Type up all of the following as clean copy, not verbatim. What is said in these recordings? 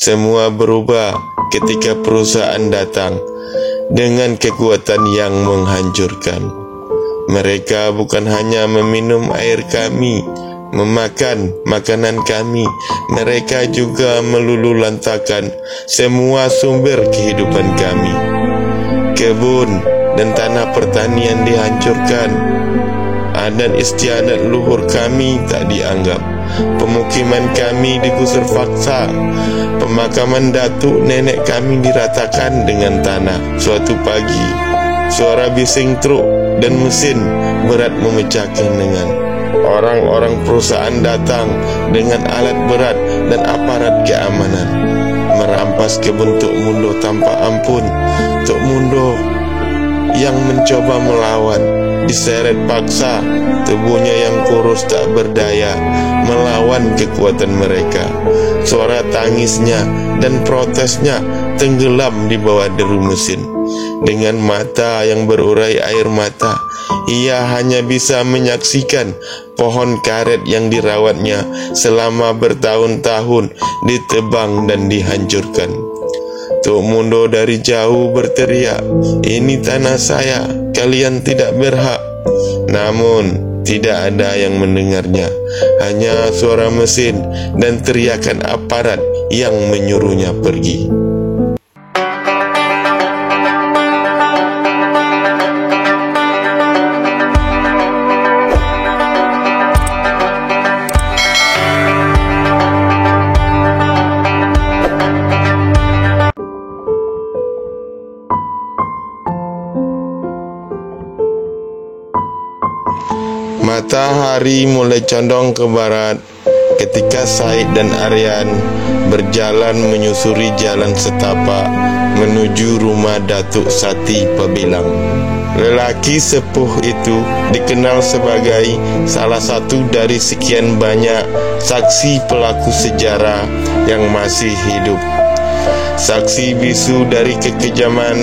Semua berubah ketika perusahaan datang dengan kekuatan yang menghancurkan. Mereka bukan hanya meminum air kami, memakan makanan kami, mereka juga meluluhlantakkan semua sumber kehidupan kami. Kebun dan tanah pertanian dihancurkan. Adat istiadat luhur kami tak dianggap. Pemukiman kami digusur paksa. Pemakaman datuk nenek kami diratakan dengan tanah. Suatu pagi, suara bising truk dan mesin berat memecah keheningan. Orang-orang perusahaan datang dengan alat berat dan aparat keamanan, merampas kebun Tok Mundo tanpa ampun. Tok Mundo yang mencoba melawan diseret paksa, tubuhnya yang kurus tak berdaya melawan kekuatan mereka. Suara tangisnya dan protesnya tenggelam di bawah deru mesin. Dengan mata yang berurai air mata, ia hanya bisa menyaksikan pohon karet yang dirawatnya selama bertahun-tahun ditebang dan dihancurkan. Tok Mundo dari jauh berteriak, "Ini tanah saya, kalian tidak berhak." Namun tidak ada yang mendengarnya, hanya suara mesin dan teriakan aparat yang menyuruhnya pergi. Matahari mulai condong ke barat ketika Said dan Aryan berjalan menyusuri jalan setapak menuju rumah Datuk Sati Pabilang. Lelaki sepuh itu dikenal sebagai salah satu dari sekian banyak saksi pelaku sejarah yang masih hidup. Saksi bisu dari kekejaman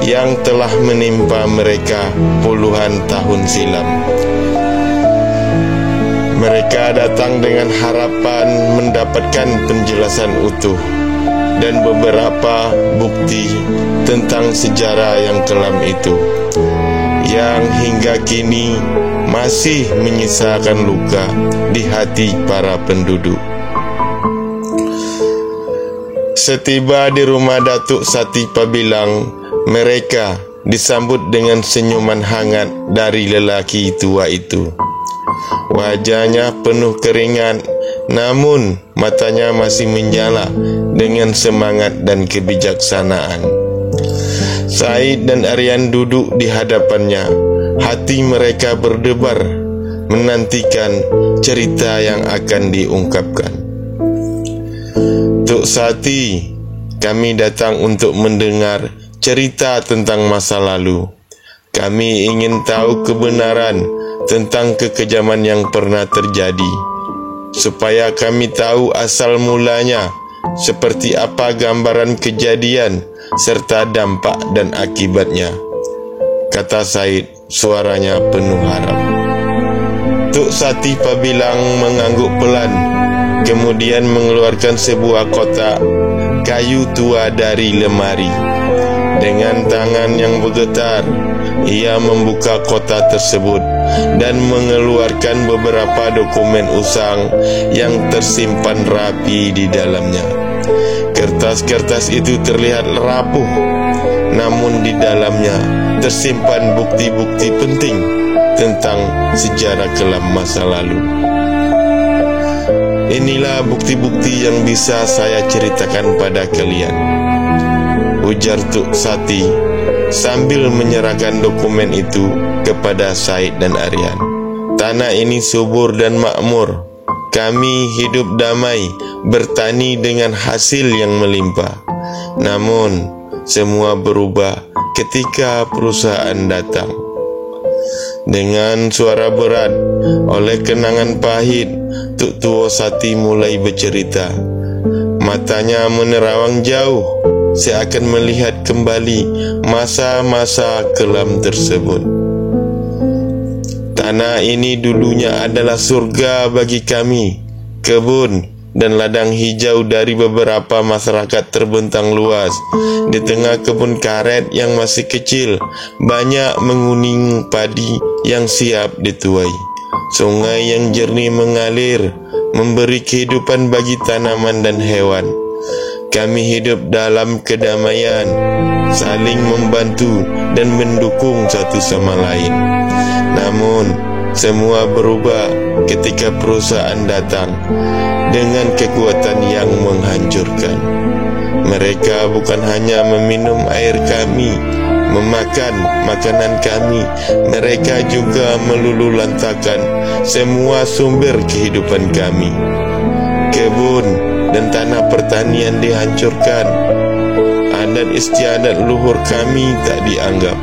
yang telah menimpa mereka puluhan tahun silam. Mereka datang dengan harapan mendapatkan penjelasan utuh dan beberapa bukti tentang sejarah yang kelam itu, yang hingga kini masih menyisakan luka di hati para penduduk. Setiba di rumah Datuk Sati Pabilang, mereka disambut dengan senyuman hangat dari lelaki tua itu. Wajahnya penuh keringat, namun matanya masih menyala dengan semangat dan kebijaksanaan. Said dan Aryan duduk di hadapannya. Hati mereka berdebar, menantikan cerita yang akan diungkapkan. Tok Sati, kami datang untuk mendengar cerita tentang masa lalu. Kami ingin tahu kebenaran tentang kekejaman yang pernah terjadi, supaya kami tahu asal mulanya, seperti apa gambaran kejadian serta dampak dan akibatnya, kata Said, suaranya penuh harap. Tok Sati Pabilang mengangguk pelan, kemudian mengeluarkan sebuah kotak kayu tua dari lemari. Dengan tangan yang bergetar, ia membuka kotak tersebut dan mengeluarkan beberapa dokumen usang yang tersimpan rapi di dalamnya. Kertas-kertas itu terlihat rapuh, namun di dalamnya tersimpan bukti-bukti penting tentang sejarah kelam masa lalu. Inilah bukti-bukti yang bisa saya ceritakan pada kalian, ujar Tok Sati sambil menyerahkan dokumen itu kepada Said dan Aryan. Tanah ini subur dan makmur. Kami hidup damai, bertani dengan hasil yang melimpah. Namun, semua berubah ketika perusahaan datang. Dengan suara berat, oleh kenangan pahit, Tok Tua Sati mulai bercerita. Matanya menerawang jauh, seakan melihat kembali masa-masa kelam tersebut. Tanah ini dulunya adalah surga bagi kami. Kebun, dan ladang hijau dari beberapa masyarakat terbentang luas. Di tengah kebun karet yang masih kecil, banyak menguning padi yang siap dituai. Sungai yang jernih mengalir, memberi kehidupan bagi tanaman dan hewan. Kami hidup dalam kedamaian, saling membantu dan mendukung satu sama lain. Namun, semua berubah ketika perusahaan datang dengan kekuatan yang menghancurkan. Mereka bukan hanya meminum air kami, memakan makanan kami, mereka juga meluluhlantakkan semua sumber kehidupan kami. Kebun dan tanah pertanian dihancurkan. Adat istiadat luhur kami tak dianggap.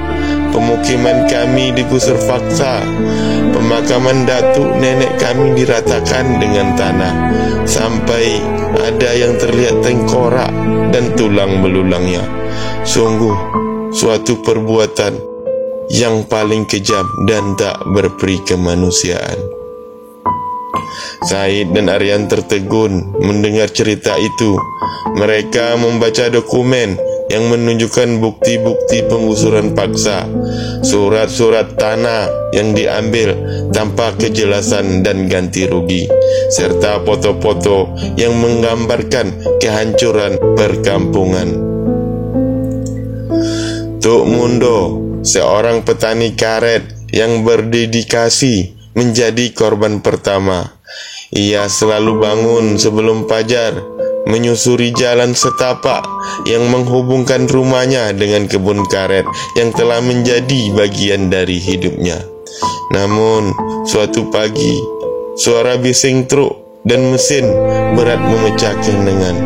Pemukiman kami digusur paksa. Pemakaman datuk nenek kami diratakan dengan tanah, sampai ada yang terlihat tengkorak dan tulang belulangnya. Sungguh suatu perbuatan yang paling kejam dan tak berperi kemanusiaan. Said dan Aryan tertegun mendengar cerita itu. Mereka membaca dokumen yang menunjukkan bukti-bukti penggusuran paksa, surat-surat tanah yang diambil tanpa kejelasan dan ganti rugi, serta foto-foto yang menggambarkan kehancuran perkampungan. Tuk Mundo, seorang petani karet yang berdedikasi, menjadi korban pertama. Ia selalu bangun sebelum fajar, menyusuri jalan setapak yang menghubungkan rumahnya dengan kebun karet yang telah menjadi bagian dari hidupnya. Namun, suatu pagi, suara bising truk dan mesin berat memecah keheningan.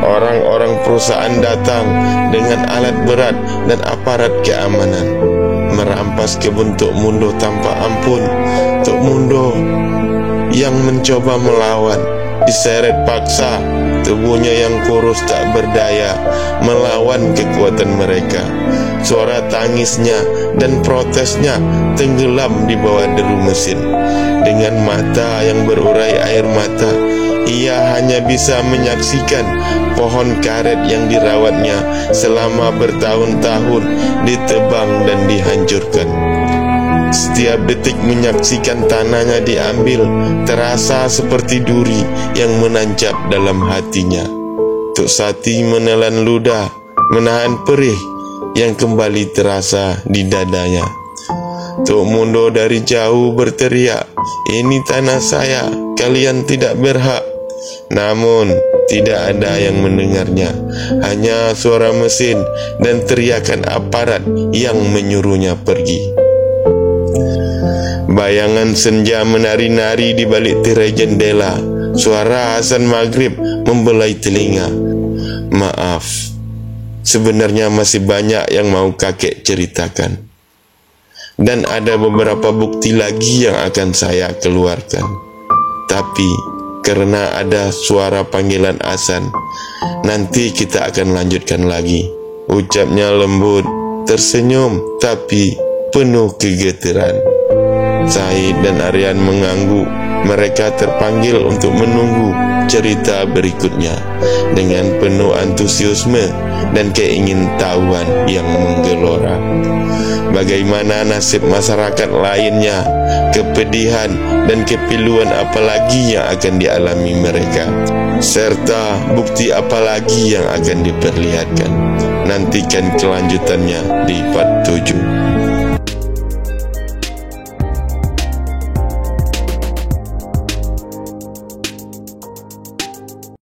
Orang-orang perusahaan datang dengan alat berat dan aparat keamanan, merampas kebun Tuk Mundo tanpa ampun. Tuk Mundo yang mencoba melawan diseret paksa, tubuhnya yang kurus tak berdaya melawan kekuatan mereka. Suara tangisnya dan protesnya tenggelam di bawah deru mesin. Dengan mata yang berurai air mata, ia hanya bisa menyaksikan pohon karet yang dirawatnya selama bertahun-tahun ditebang dan dihancurkan. Setiap detik menyaksikan tanahnya diambil terasa seperti duri yang menancap dalam hatinya. Tuk Sati menelan ludah, menahan perih yang kembali terasa di dadanya. Tuk Mundo dari jauh berteriak, "Ini tanah saya, kalian tidak berhak." Namun tidak ada yang mendengarnya, hanya suara mesin dan teriakan aparat yang menyuruhnya pergi. Bayangan senja menari-nari di balik tirai jendela. Suara azan maghrib membelai telinga. Maaf, sebenarnya masih banyak yang mau kakek ceritakan. Dan ada beberapa bukti lagi yang akan saya keluarkan. Tapi karena ada suara panggilan azan, nanti kita akan lanjutkan lagi. Ucapnya lembut, tersenyum, tapi penuh kegetiran. Said dan Aryan mengangguk. Mereka terpanggil untuk menunggu cerita berikutnya dengan penuh antusiasme dan keingintahuan yang menggelora. Bagaimana nasib masyarakat lainnya, kepedihan dan kepiluan apalagi yang akan dialami mereka, serta bukti apalagi yang akan diperlihatkan. Nantikan kelanjutannya di part 7.